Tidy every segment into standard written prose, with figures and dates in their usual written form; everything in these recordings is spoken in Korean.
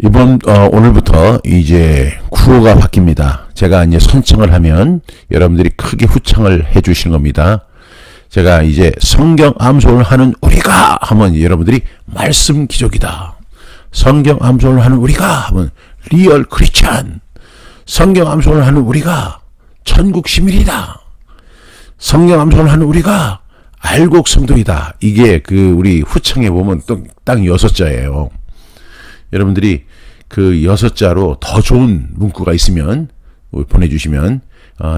오늘부터 이제 구호가 바뀝니다. 제가 이제 선창을 하면 여러분들이 크게 후창을 해 주시는 겁니다. 제가 이제 성경 암송을 하는 우리가 하면 여러분들이 말씀 기적이다. 성경 암송을 하는 우리가 하면 리얼 크리스찬. 성경 암송을 하는 우리가 천국 시민이다. 성경 암송을 하는 우리가 알곡 성도이다. 이게 우리 후창에 보면 딱 6자예요. 여러분들이 그 6자로 더 좋은 문구가 있으면 보내주시면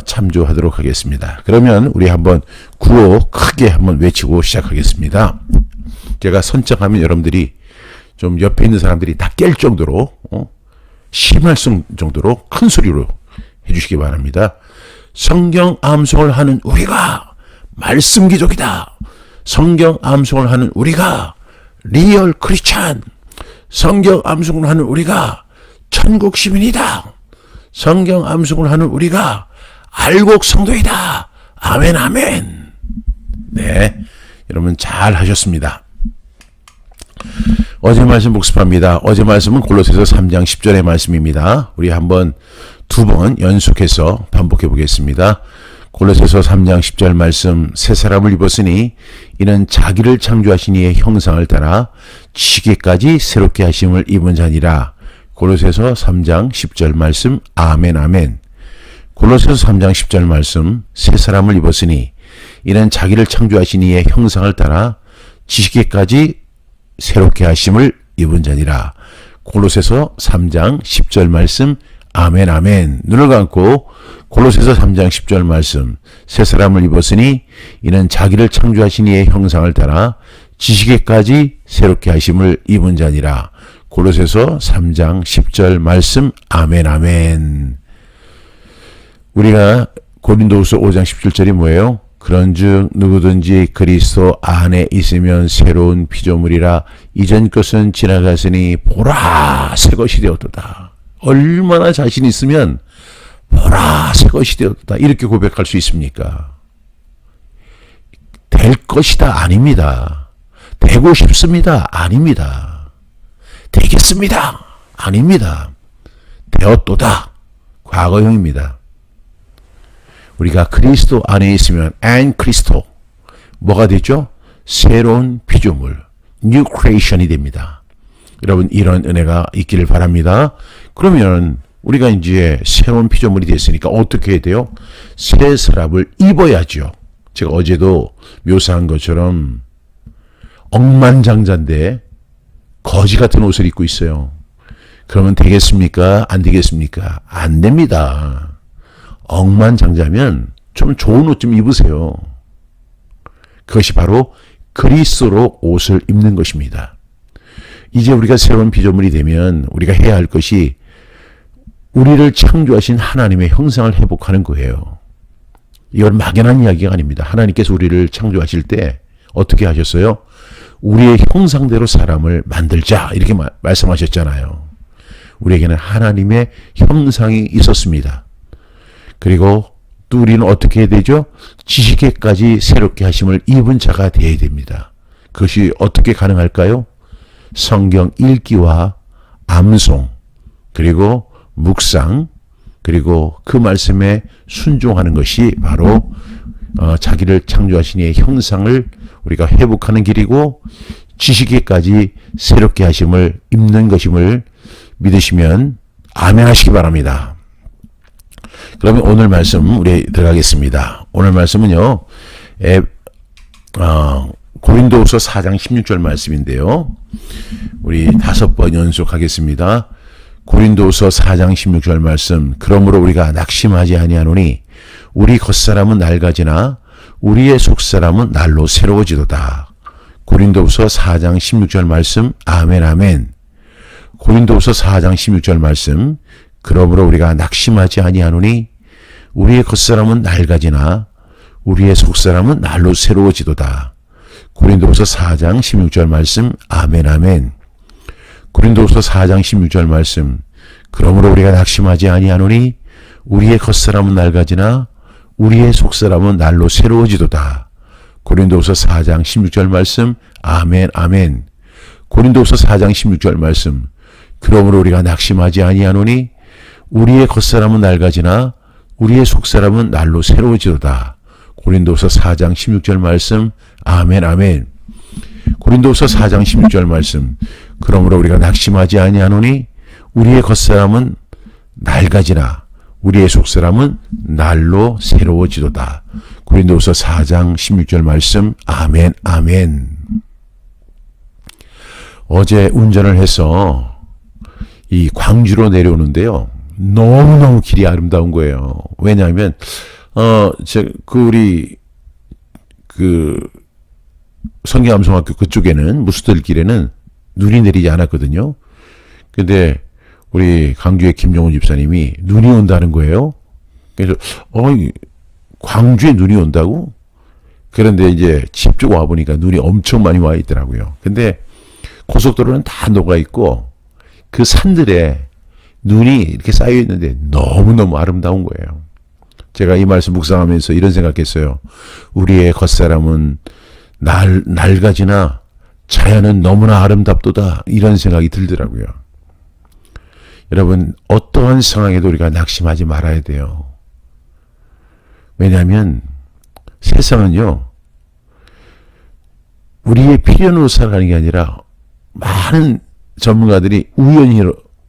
참조하도록 하겠습니다. 그러면 우리 한번 구호 크게 한번 외치고 시작하겠습니다. 제가 선창하면 여러분들이 좀 옆에 있는 사람들이 다 깰 정도로 심할 정도로 큰 소리로 해주시기 바랍니다. 성경 암송을 하는 우리가 말씀 기적이다. 성경 암송을 하는 우리가 리얼 크리스찬. 성경 암송을 하는 우리가 천국 시민이다. 성경 암송을 하는 우리가 알곡 성도이다. 아멘 아멘. 네, 여러분 잘 하셨습니다. 어제 말씀 복습합니다. 어제 말씀은 골로새서 3장 10절의 말씀입니다. 우리 한번 2번 연속해서 반복해 보겠습니다. 골로새서 3장 10절 말씀, 새 사람을 입었으니 이는 자기를 창조하신 이의 형상을 따라 지게까지 새롭게 하심을 입은 자니라. 골로새서 3장 10절 말씀, 아멘 아멘. 골로새서 3장 10절 말씀, 새 사람을 입었으니 이는 자기를 창조하신 이의 형상을 따라 지게까지 새롭게 하심을 입은 자니라. 골로새서 3장 10절 말씀, 아멘 아멘. 눈을 감고 골로새서 3장 10절 말씀, 새 사람을 입었으니 이는 자기를 창조하신 이의 형상을 따라 지식에까지 새롭게 하심을 입은 자니라. 골로새서 3장 10절 말씀, 아멘 아멘. 우리가 고린도후서 5장 17절이 뭐예요? 그런즉 누구든지 그리스도 안에 있으면 새로운 피조물이라 이전 것은 지나갔으니 보라 새 것이 되었도다. 얼마나 자신 있으면 보라 새 것이 되었다 이렇게 고백할 수 있습니까? 될 것이다 아닙니다. 되고 싶습니다 아닙니다. 되겠습니다 아닙니다. 되었도다 과거형입니다. 우리가 그리스도 안에 있으면 and 그리스도 뭐가 되죠? 새로운 피조물 new creation이 됩니다. 여러분 이런 은혜가 있기를 바랍니다. 그러면 우리가 이제 새로운 피조물이 됐으니까 어떻게 해야 돼요? 새 사람을 입어야죠. 제가 어제도 묘사한 것처럼 억만장자인데 거지 같은 옷을 입고 있어요. 그러면 되겠습니까? 안 되겠습니까? 안 됩니다. 억만장자면 좀 좋은 옷 좀 입으세요. 그것이 바로 그리스도로 옷을 입는 것입니다. 이제 우리가 새로운 피조물이 되면 우리가 해야 할 것이 우리를 창조하신 하나님의 형상을 회복하는 거예요. 이건 막연한 이야기가 아닙니다. 하나님께서 우리를 창조하실 때 어떻게 하셨어요? 우리의 형상대로 사람을 만들자 이렇게 말씀하셨잖아요. 우리에게는 하나님의 형상이 있었습니다. 그리고 또 우리는 어떻게 해야 되죠? 지식에까지 새롭게 하심을 입은 자가 되어야 됩니다. 그것이 어떻게 가능할까요? 성경 읽기와 암송, 그리고 묵상, 그리고 그 말씀에 순종하는 것이 바로 자기를 창조하신 이의 형상을 우리가 회복하는 길이고 지식에까지 새롭게 하심을 입는 것임을 믿으시면 아멘 하시기 바랍니다. 그러면 오늘 말씀 우리 들어가겠습니다. 오늘 말씀은요. 고린도후서 4장 16절 말씀인데요. 우리 5번 연속하겠습니다. 고린도후서 4장 16절 말씀. 그러므로 우리가 낙심하지 아니하노니 우리 겉사람은 낡아지나 우리의 속사람은 날로 새로워지도다. 고린도후서 4장 16절 말씀. 아멘 아멘. 고린도후서 4장 16절 말씀. 그러므로 우리가 낙심하지 아니하노니 우리의 겉사람은 낡아지나 우리의 속사람은 날로 새로워지도다. 고린도후서 4장 16절 말씀. 아멘 아멘. 고린도후서 4장 16절 말씀. 그러므로 우리가 낙심하지 아니하노니 우리의 겉사람은 낡아지나 우리의 속사람은 날로 새로워지도다. 고린도후서 4장 16절 말씀. 아멘 아멘. 고린도후서 4장 16절 말씀. 그러므로 우리가 낙심하지 아니하노니 우리의 겉사람은 낡아지나 우리의 속사람은 날로 새로워지도다. 고린도서 4장 16절 말씀. 아멘 아멘. 고린도서 4장 16절 말씀. 그러므로 우리가 낙심하지 아니하노니 우리의 겉사람은 낡아지나 우리의 속사람은 날로 새로워지도다. 고린도서 4장 16절 말씀. 아멘 아멘. 어제 운전을 해서 이 광주로 내려오는데요. 너무너무 길이 아름다운 거예요. 왜냐하면 우리 성경암송학교 그쪽에는 무수들길에는 눈이 내리지 않았거든요. 근데 우리 강주의 김종훈 집사님이 눈이 온다는 거예요. 그래서 광주에 눈이 온다고? 그런데 이제 집 쪽 와보니까 눈이 엄청 많이 와 있더라고요. 근데 고속도로는 다 녹아 있고 그 산들에 눈이 이렇게 쌓여 있는데 너무너무 아름다운 거예요. 제가 이 말씀 묵상하면서 이런 생각했어요. 우리의 겉사람은 낡아지나 자연은 너무나 아름답도다. 이런 생각이 들더라고요. 여러분, 어떠한 상황에도 우리가 낙심하지 말아야 돼요. 왜냐하면 세상은요, 우리의 필연으로 살아가는 게 아니라 많은 전문가들이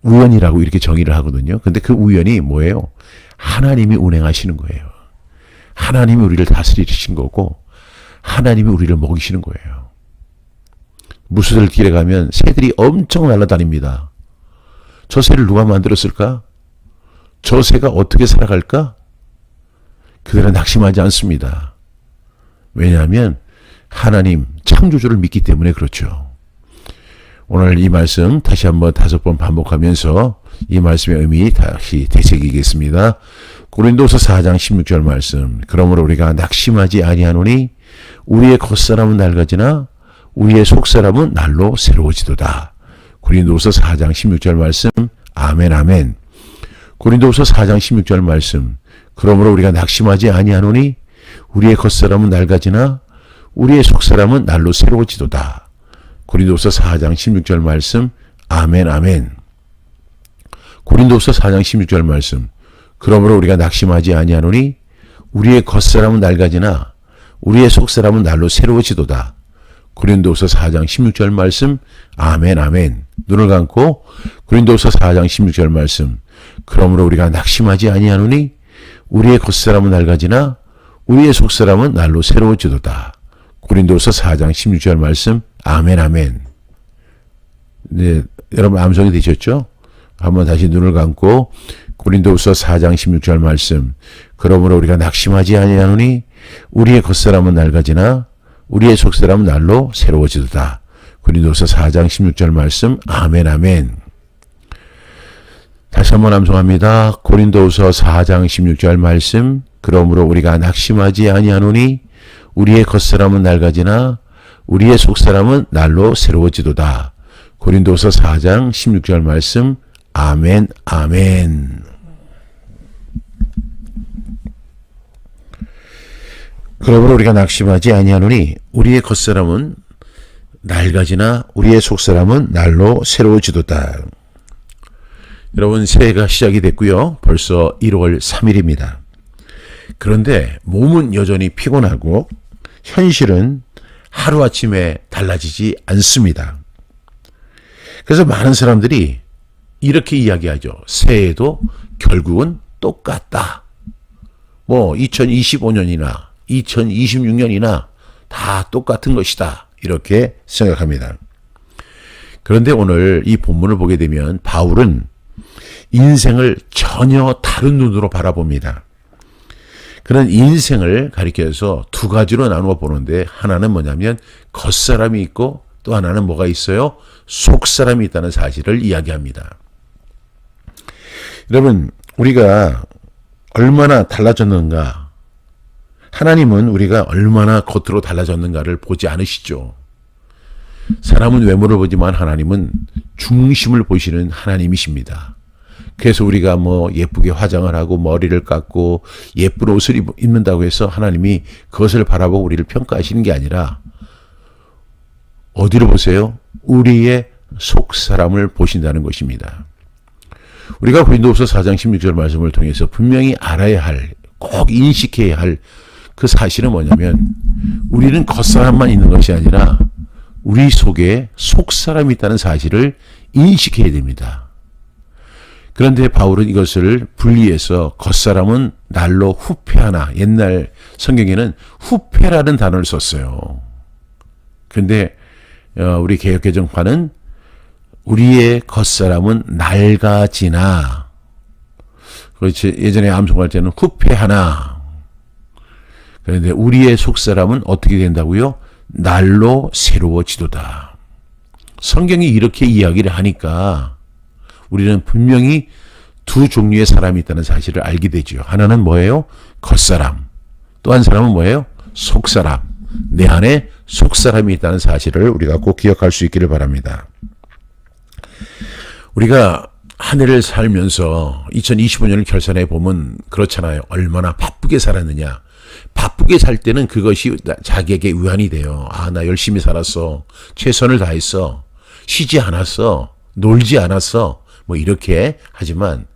우연이라고 이렇게 정의를 하거든요. 근데 그 우연이 뭐예요? 하나님이 운행하시는 거예요. 하나님이 우리를 다스리신 거고 하나님이 우리를 먹이시는 거예요. 무수들 길에 가면 새들이 엄청 날아다닙니다. 저 새를 누가 만들었을까? 저 새가 어떻게 살아갈까? 그들은 낙심하지 않습니다. 왜냐하면 하나님 창조주를 믿기 때문에 그렇죠. 오늘 이 말씀 다시 한번 5번 반복하면서 이 말씀의 의미 다시 되새기겠습니다. 고린도서 4장 16절 말씀. 그러므로 우리가 낙심하지 아니하노니 우리의 겉사람은 낡아지나 우리의 속사람은 날로 새로워지도다. 고린도서 4장 16절 말씀. 아멘 아멘. 고린도서 4장 16절 말씀. 그러므로 우리가 낙심하지 아니하노니 우리의 겉사람은 낡아지나 우리의 속사람은 날로 새로워지도다. 고린도서 4장 16절 말씀. 아멘 아멘. 고린도서 4장 16절 말씀. 그러므로 우리가 낙심하지 아니하노니 우리의 겉사람은 낡아지나 우리의 속사람은 날로 새로워지도다. 고린도서 4장 16절 말씀. 아멘 아멘. 눈을 감고 고린도서 4장 16절 말씀. 그러므로 우리가 낙심하지 아니하노니 우리의 겉사람은 낡아지나 우리의 속사람은 날로 새로워지도다. 고린도서 4장 16절 말씀. 아멘 아멘. 네, 여러분 암송이 되셨죠? 한번 다시 눈을 감고 고린도서 4장 16절 말씀. 그러므로 우리가 낙심하지 아니하노니 우리의 겉사람은 낡아지나 우리의 속사람은 날로 새로워지도다. 고린도서 4장 16절 말씀. 아멘 아멘. 다시 한번 암송합니다. 고린도서 4장 16절 말씀. 그러므로 우리가 낙심하지 아니하노니 우리의 겉사람은 낡아지나 우리의 속사람은 날로 새로워지도다. 고린도서 4장 16절 말씀. 아멘 아멘. 그러므로 우리가 낙심하지 아니하노니 우리의 겉사람은 낡아지나 우리의 속사람은 날로 새로워지도다. 여러분, 새해가 시작이 됐고요. 벌써 1월 3일입니다. 그런데 몸은 여전히 피곤하고 현실은 하루아침에 달라지지 않습니다. 그래서 많은 사람들이 이렇게 이야기하죠. 새해도 결국은 똑같다. 2025년이나 2026년이나 다 똑같은 것이다. 이렇게 생각합니다. 그런데 오늘 이 본문을 보게 되면 바울은 인생을 전혀 다른 눈으로 바라봅니다. 그런 인생을 가리켜서 두 가지로 나누어 보는데 하나는 뭐냐면 겉사람이 있고 또 하나는 뭐가 있어요? 속사람이 있다는 사실을 이야기합니다. 여러분, 우리가 얼마나 달라졌는가? 하나님은 우리가 얼마나 겉으로 달라졌는가를 보지 않으시죠. 사람은 외모를 보지만 하나님은 중심을 보시는 하나님이십니다. 그래서 우리가 예쁘게 화장을 하고 머리를 깎고 예쁜 옷을 입는다고 해서 하나님이 그것을 바라보고 우리를 평가하시는 게 아니라 어디로 보세요? 우리의 속 사람을 보신다는 것입니다. 우리가 고린도후서 4장 16절 말씀을 통해서 분명히 알아야 할, 꼭 인식해야 할 그 사실은 뭐냐면 우리는 겉사람만 있는 것이 아니라 우리 속에 속사람이 있다는 사실을 인식해야 됩니다. 그런데 바울은 이것을 분리해서 겉사람은 날로 후패하나, 옛날 성경에는 후패라는 단어를 썼어요. 그런데 우리 개역개정파는 우리의 겉사람은 낡아지나, 그렇지, 예전에 암송할 때는 후패하나, 그런데 우리의 속사람은 어떻게 된다고요? 날로 새로워지도다. 성경이 이렇게 이야기를 하니까 우리는 분명히 두 종류의 사람이 있다는 사실을 알게 되죠. 하나는 뭐예요? 겉사람. 또 한 사람은 뭐예요? 속사람. 내 안에 속사람이 있다는 사실을 우리가 꼭 기억할 수 있기를 바랍니다. 우리가 한 해를 살면서 2025년을 결산해 보면 그렇잖아요. 얼마나 바쁘게 살았느냐. 바쁘게 살 때는 그것이 자기에게 위안이 돼요. 아, 나 열심히 살았어. 최선을 다했어. 쉬지 않았어. 놀지 않았어. 뭐 이렇게 하지만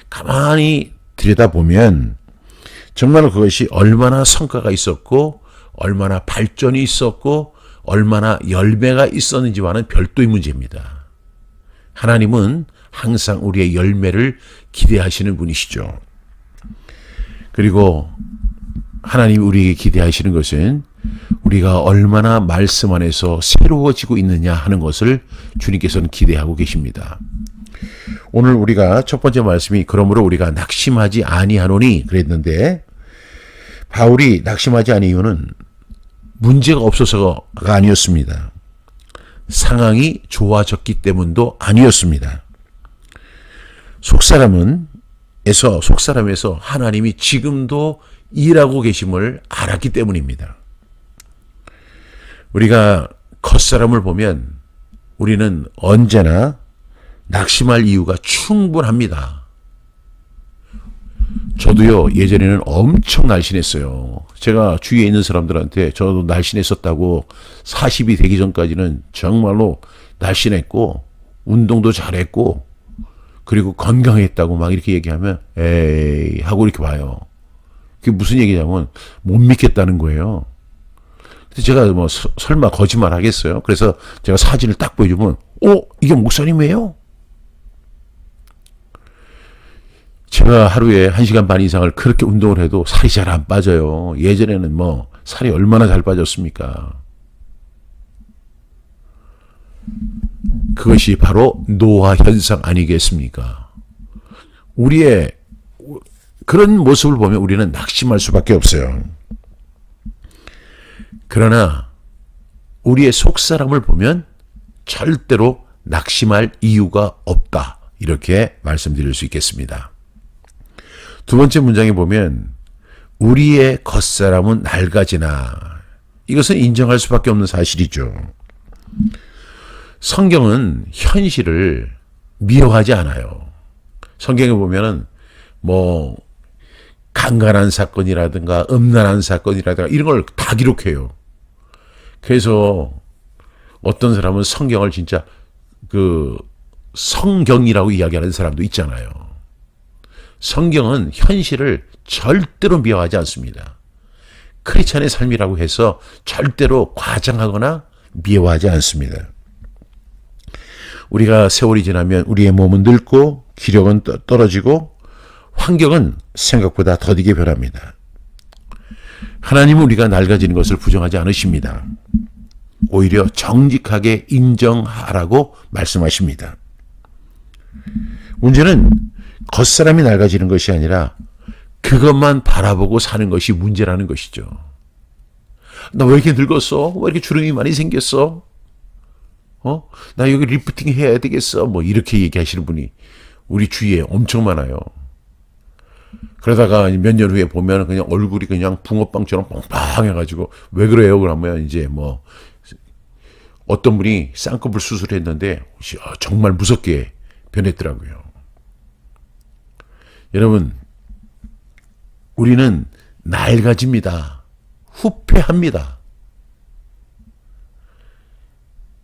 가만히 들여다보면 정말 그것이 얼마나 성과가 있었고 얼마나 발전이 있었고 얼마나 열매가 있었는지와는 별도의 문제입니다. 하나님은 항상 우리의 열매를 기대하시는 분이시죠. 그리고 하나님이 우리에게 기대하시는 것은 우리가 얼마나 말씀 안에서 새로워지고 있느냐 하는 것을 주님께서는 기대하고 계십니다. 오늘 우리가 첫 번째 말씀이 그러므로 우리가 낙심하지 아니하노니 그랬는데, 바울이 낙심하지 않은 이유는 문제가 없어서가 아니었습니다. 상황이 좋아졌기 때문도 아니었습니다. 속사람에서 하나님이 지금도 일하고 계심을 알았기 때문입니다. 우리가 겉사람을 보면 우리는 언제나 낙심할 이유가 충분합니다. 저도요, 예전에는 엄청 날씬했어요. 제가 주위에 있는 사람들한테 저도 날씬했었다고, 40이 되기 전까지는 정말로 날씬했고 운동도 잘했고 그리고 건강했다고 막 이렇게 얘기하면 에이 하고 이렇게 봐요. 그게 무슨 얘기냐면 못 믿겠다는 거예요. 제가 뭐 설마 거짓말 하겠어요? 그래서 제가 사진을 딱 보여주면 이게 목사님이에요? 제가 하루에 1시간 반 이상을 그렇게 운동을 해도 살이 잘 안 빠져요. 예전에는 뭐 살이 얼마나 잘 빠졌습니까? 그것이 바로 노화 현상 아니겠습니까? 우리의 그런 모습을 보면 우리는 낙심할 수밖에 없어요. 그러나 우리의 속사람을 보면 절대로 낙심할 이유가 없다. 이렇게 말씀드릴 수 있겠습니다. 두 번째 문장에 보면 우리의 겉사람은 낡아지나, 이것은 인정할 수밖에 없는 사실이죠. 성경은 현실을 미워하지 않아요. 성경에 보면은 뭐 강간한 사건이라든가 음란한 사건이라든가 이런 걸 다 기록해요. 그래서 어떤 사람은 성경을 진짜 그 성경이라고 이야기하는 사람도 있잖아요. 성경은 현실을 절대로 미워하지 않습니다. 크리스찬의 삶이라고 해서 절대로 과장하거나 미워하지 않습니다. 우리가 세월이 지나면 우리의 몸은 늙고 기력은 떨어지고 환경은 생각보다 더디게 변합니다. 하나님은 우리가 낡아지는 것을 부정하지 않으십니다. 오히려 정직하게 인정하라고 말씀하십니다. 문제는 겉사람이 낡아지는 것이 아니라 그것만 바라보고 사는 것이 문제라는 것이죠. 나 왜 이렇게 늙었어? 왜 이렇게 주름이 많이 생겼어? 나 여기 리프팅 해야 되겠어? 뭐 이렇게 얘기하시는 분이 우리 주위에 엄청 많아요. 그러다가 몇 년 후에 보면 그냥 얼굴이 그냥 붕어빵처럼 뻥빵해가지고 왜 그래요? 그러면 이제 뭐 어떤 분이 쌍꺼풀 수술했는데 정말 무섭게 변했더라고요. 여러분, 우리는 낡아집니다. 후패합니다.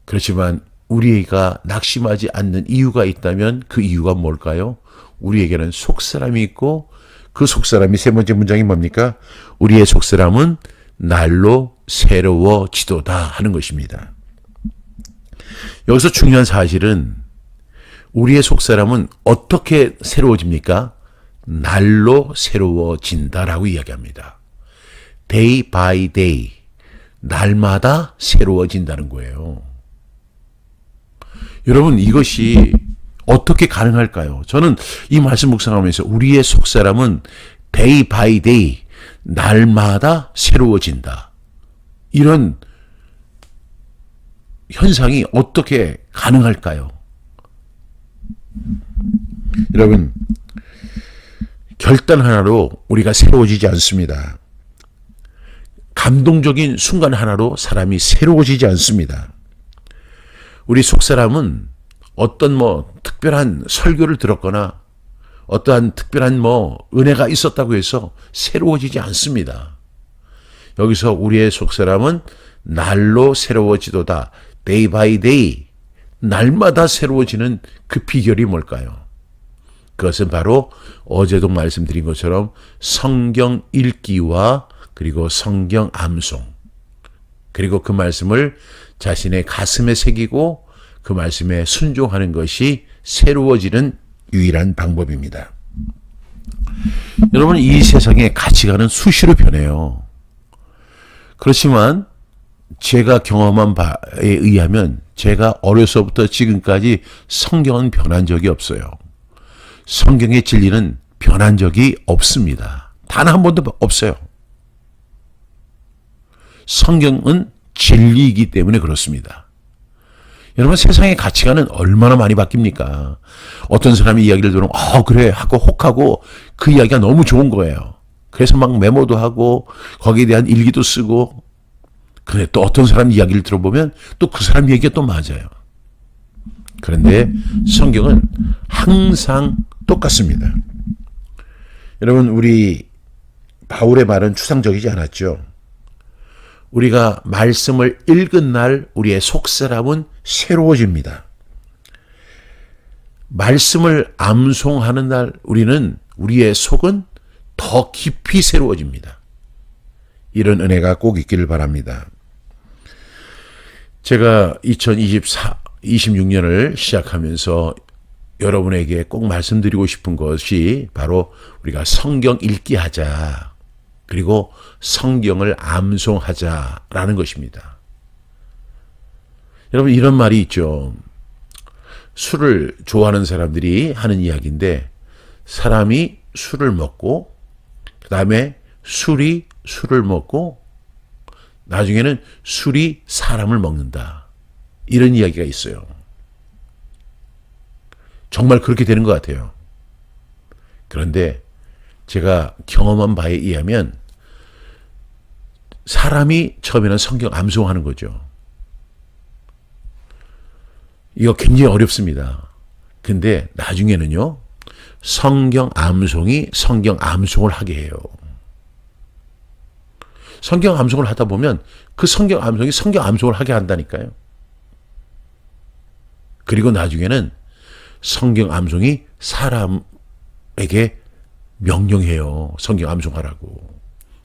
그렇지만 우리가 낙심하지 않는 이유가 있다면 그 이유가 뭘까요? 우리에게는 속사람이 있고 그 속사람이 세 번째 문장이 뭡니까? 우리의 속사람은 날로 새로워지도다 하는 것입니다. 여기서 중요한 사실은 우리의 속사람은 어떻게 새로워집니까? 날로 새로워진다라고 이야기합니다. Day by day. 날마다 새로워진다는 거예요. 여러분, 이것이 어떻게 가능할까요? 저는 이 말씀 묵상하면서 우리의 속사람은 day by day, 날마다 새로워진다. 이런 현상이 어떻게 가능할까요? 여러분, 결단 하나로 우리가 새로워지지 않습니다. 감동적인 순간 하나로 사람이 새로워지지 않습니다. 우리 속사람은 어떤 특별한 설교를 들었거나 어떠한 특별한 은혜가 있었다고 해서 새로워지지 않습니다. 여기서 우리의 속사람은 날로 새로워지도다. Day by day. 날마다 새로워지는 그 비결이 뭘까요? 그것은 바로 어제도 말씀드린 것처럼 성경 읽기와 그리고 성경 암송, 그리고 그 말씀을 자신의 가슴에 새기고 그 말씀에 순종하는 것이 새로워지는 유일한 방법입니다. 여러분, 이 세상의 가치관은 수시로 변해요. 그렇지만 제가 경험한 바에 의하면 제가 어려서부터 지금까지 성경은 변한 적이 없어요. 성경의 진리는 변한 적이 없습니다. 단 한 번도 없어요. 성경은 진리이기 때문에 그렇습니다. 여러분, 세상의 가치관은 얼마나 많이 바뀝니까? 어떤 사람이 이야기를 들으면 그래 하고 혹하고 그 이야기가 너무 좋은 거예요. 그래서 막 메모도 하고 거기에 대한 일기도 쓰고. 그런데 또 어떤 사람 이야기를 들어보면 또 그 사람 얘기가 또 맞아요. 그런데 성경은 항상 똑같습니다. 여러분, 우리 바울의 말은 추상적이지 않았죠. 우리가 말씀을 읽은 날 우리의 속사람은 새로워집니다. 말씀을 암송하는 날 우리의 속은 더 깊이 새로워집니다. 이런 은혜가 꼭 있기를 바랍니다. 제가 2026년을 시작하면서 여러분에게 꼭 말씀드리고 싶은 것이 바로 우리가 성경 읽기 하자. 그리고 성경을 암송하자라는 것입니다. 여러분, 이런 말이 있죠. 술을 좋아하는 사람들이 하는 이야기인데, 사람이 술을 먹고 그 다음에 술이 술을 먹고 나중에는 술이 사람을 먹는다. 이런 이야기가 있어요. 정말 그렇게 되는 것 같아요. 그런데 제가 경험한 바에 의하면 사람이 처음에는 성경 암송하는 거죠. 이거 굉장히 어렵습니다. 근데 나중에는요, 성경 암송이 성경 암송을 하게 해요. 성경 암송을 하다 보면 그 성경 암송이 성경 암송을 하게 한다니까요. 그리고 나중에는 성경 암송이 사람에게 명령해요. 성경 암송하라고.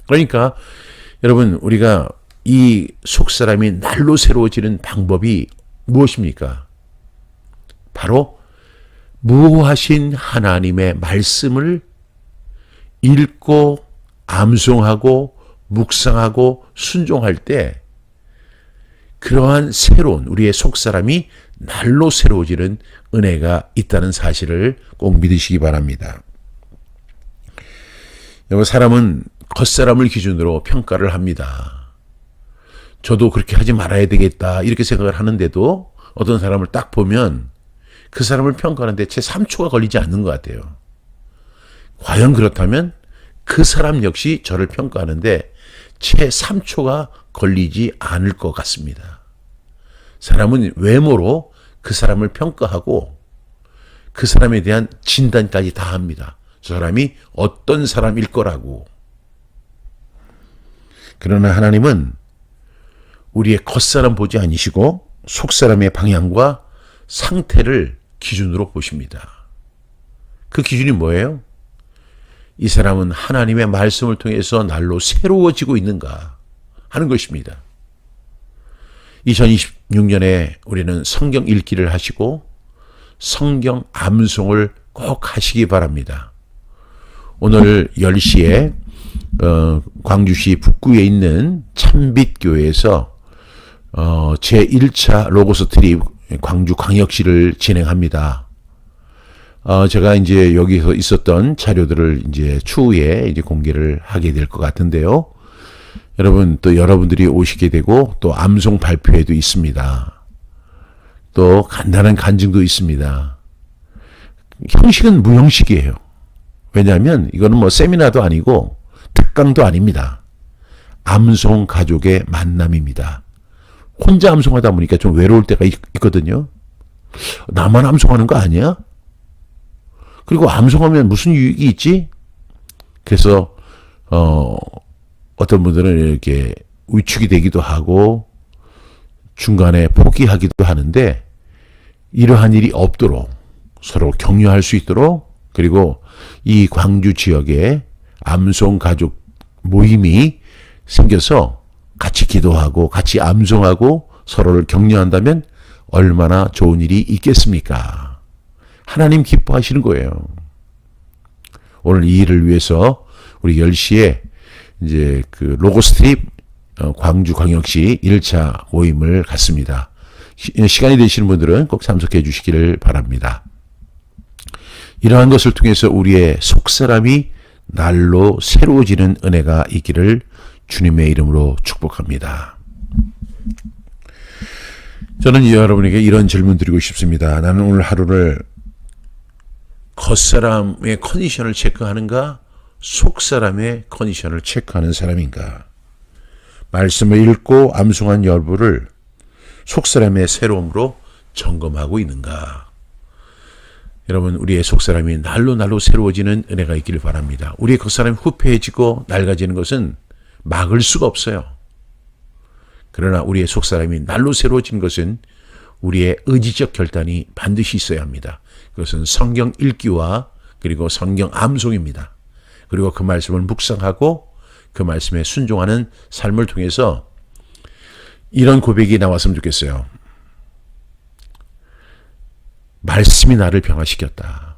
그러니까 여러분, 우리가 이 속사람이 날로 새로워지는 방법이 무엇입니까? 바로 무하신 하나님의 말씀을 읽고 암송하고 묵상하고 순종할 때 그러한 새로운 우리의 속사람이 날로 새로워지는 은혜가 있다는 사실을 꼭 믿으시기 바랍니다. 여러분, 사람은 겉사람을 기준으로 평가를 합니다. 저도 그렇게 하지 말아야 되겠다 이렇게 생각을 하는데도 어떤 사람을 딱 보면 그 사람을 평가하는데 채 3초가 걸리지 않는 것 같아요. 과연 그렇다면 그 사람 역시 저를 평가하는데 채 3초가 걸리지 않을 것 같습니다. 사람은 외모로 그 사람을 평가하고 그 사람에 대한 진단까지 다 합니다. 저 사람이 어떤 사람일 거라고. 그러나 하나님은 우리의 겉사람 보지 않으시고 속사람의 방향과 상태를 기준으로 보십니다. 그 기준이 뭐예요? 이 사람은 하나님의 말씀을 통해서 날로 새로워지고 있는가 하는 것입니다. 2026년에 우리는 성경 읽기를 하시고 성경 암송을 꼭 하시기 바랍니다. 오늘 10시에 광주시 북구에 있는 참빛교회에서 제1차 로고스 트립 광주광역시를 진행합니다. 제가 이제 여기서 있었던 자료들을 이제 추후에 이제 공개를 하게 될 것 같은데요. 여러분, 또 여러분들이 오시게 되고, 또 암송 발표회도 있습니다. 또 간단한 간증도 있습니다. 형식은 무형식이에요. 왜냐하면 이거는 뭐 세미나도 아니고 특강도 아닙니다. 암송 가족의 만남입니다. 혼자 암송하다 보니까 좀 외로울 때가 있거든요. 나만 암송하는 거 아니야? 그리고 암송하면 무슨 유익이 있지? 그래서 어떤 분들은 이렇게 위축이 되기도 하고 중간에 포기하기도 하는데, 이러한 일이 없도록 서로 격려할 수 있도록, 그리고 이 광주 지역에 암송 가족 모임이 생겨서 같이 기도하고 같이 암송하고 서로를 격려한다면 얼마나 좋은 일이 있겠습니까? 하나님 기뻐하시는 거예요. 오늘 이 일을 위해서 우리 10시에 이제 그 로고스트립 광주광역시 1차 모임을 갖습니다. 시간이 되시는 분들은 꼭 참석해 주시기를 바랍니다. 이러한 것을 통해서 우리의 속사람이 날로 새로워지는 은혜가 있기를 주님의 이름으로 축복합니다. 저는 여러분에게 이런 질문 드리고 싶습니다. 나는 오늘 하루를 겉사람의 컨디션을 체크하는가, 속사람의 컨디션을 체크하는 사람인가? 말씀을 읽고 암송한 여부를 속사람의 새로움으로 점검하고 있는가? 여러분, 우리의 속사람이 날로 새로워지는 은혜가 있기를 바랍니다. 우리의 겉사람이 후패해지고 낡아지는 것은 막을 수가 없어요. 그러나 우리의 속사람이 날로 새로워진 것은 우리의 의지적 결단이 반드시 있어야 합니다. 그것은 성경 읽기와 그리고 성경 암송입니다. 그리고 그 말씀을 묵상하고 그 말씀에 순종하는 삶을 통해서 이런 고백이 나왔으면 좋겠어요. 말씀이 나를 변화시켰다.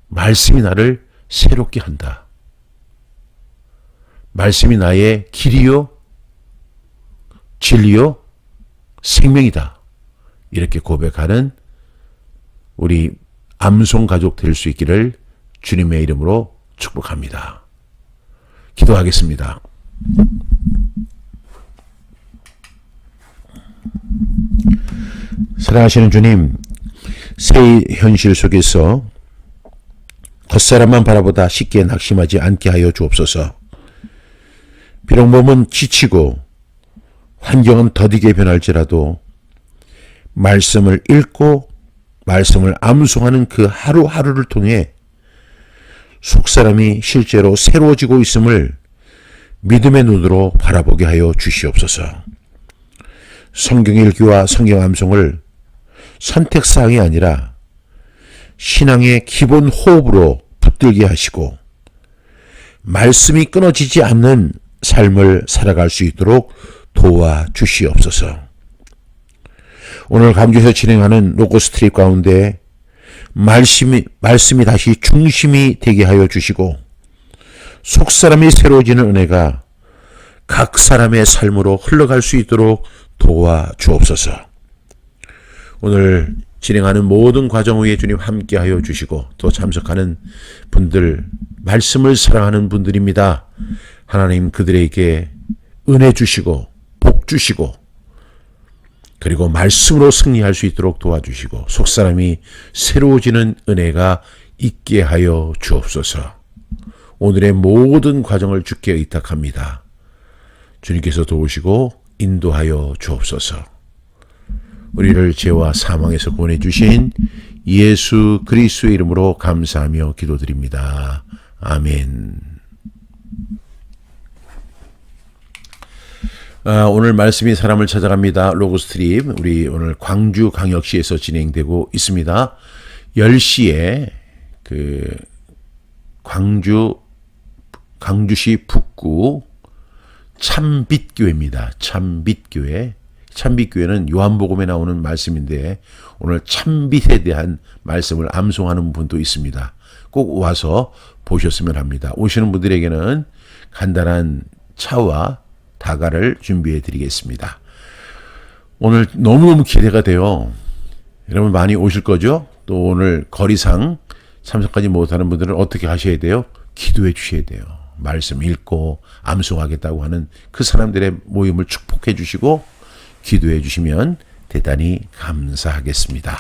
말씀이 나를 새롭게 한다. 말씀이 나의 길이요, 진리요, 생명이다. 이렇게 고백하는 우리 암송 가족 될 수 있기를 주님의 이름으로 축복합니다. 기도하겠습니다. 사랑하시는 주님, 새 현실 속에서 겉사람만 바라보다 쉽게 낙심하지 않게 하여 주옵소서. 비록 몸은 지치고 환경은 더디게 변할지라도 말씀을 읽고 말씀을 암송하는 그 하루하루를 통해 속사람이 실제로 새로워지고 있음을 믿음의 눈으로 바라보게 하여 주시옵소서. 성경 읽기와 성경 암송을 선택사항이 아니라 신앙의 기본 호흡으로 붙들게 하시고 말씀이 끊어지지 않는 삶을 살아갈 수 있도록 도와주시옵소서. 오늘 광주에서 진행하는 로고스 트립 가운데 말씀이 다시 중심이 되게 하여 주시고 속사람이 새로워지는 은혜가 각 사람의 삶으로 흘러갈 수 있도록 도와주옵소서. 오늘 진행하는 모든 과정 위에 주님 함께 하여 주시고 또 참석하는 분들, 말씀을 사랑하는 분들입니다. 하나님 그들에게 은혜 주시고 복 주시고 그리고 말씀으로 승리할 수 있도록 도와주시고 속사람이 새로워지는 은혜가 있게 하여 주옵소서. 오늘의 모든 과정을 주께 의탁합니다. 주님께서 도우시고 인도하여 주옵소서. 우리를 죄와 사망에서 구원해 주신 예수 그리스도의 이름으로 감사하며 기도드립니다. 아멘. 오늘 말씀이 사람을 찾아갑니다. 로고스트립 우리 오늘 광주광역시에서 진행되고 있습니다. 10시에 그 광주시 북구 참빛교회입니다. 참빛교회. 참빛교회는 요한복음에 나오는 말씀인데 오늘 참빛에 대한 말씀을 암송하는 분도 있습니다. 꼭 와서 보셨으면 합니다. 오시는 분들에게는 간단한 차와 다가를 준비해 드리겠습니다. 오늘 너무너무 기대가 돼요. 여러분 많이 오실 거죠? 또 오늘 거리상 참석하지 못하는 분들은 어떻게 하셔야 돼요? 기도해 주셔야 돼요. 말씀 읽고 암송하겠다고 하는 그 사람들의 모임을 축복해 주시고 기도해 주시면 대단히 감사하겠습니다.